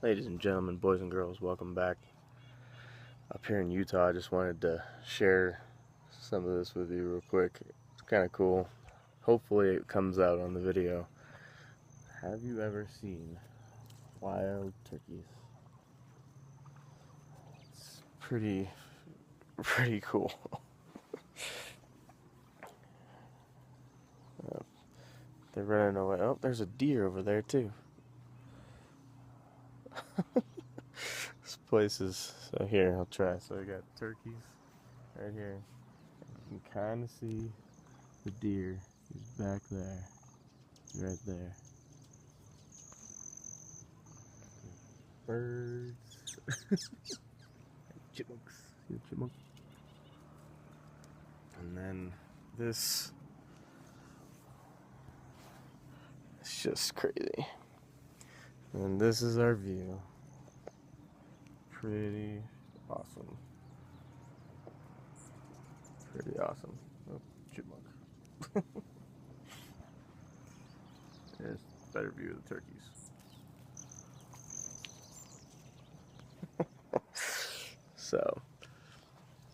Ladies and gentlemen, boys and girls, welcome back. Up here in Utah, I just wanted to share some of this with you real quick. It's kind of cool. Hopefully it comes out on the video. Have you ever seen wild turkeys? It's pretty cool. They're running away. Oh, there's a deer over there too. This place is, so here, I'll try. So I got turkeys right here. You can kind of see the deer. He's back there. He's right there. Birds. Chipmunks. See the chipmunk? And then this. It's just crazy. And this is our view. Pretty awesome. Pretty awesome. Oh, chipmunk. There's a better view of the turkeys. So,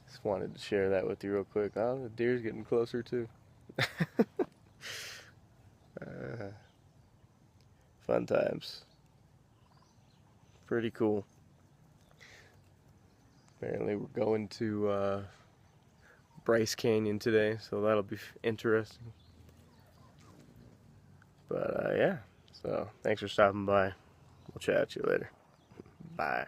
just wanted to share that with you real quick. Oh, the deer's getting closer too. Fun times. Pretty cool. Apparently we're going to Bryce Canyon today, so that'll be interesting. But yeah, so thanks for stopping by. We'll chat at you later. Bye.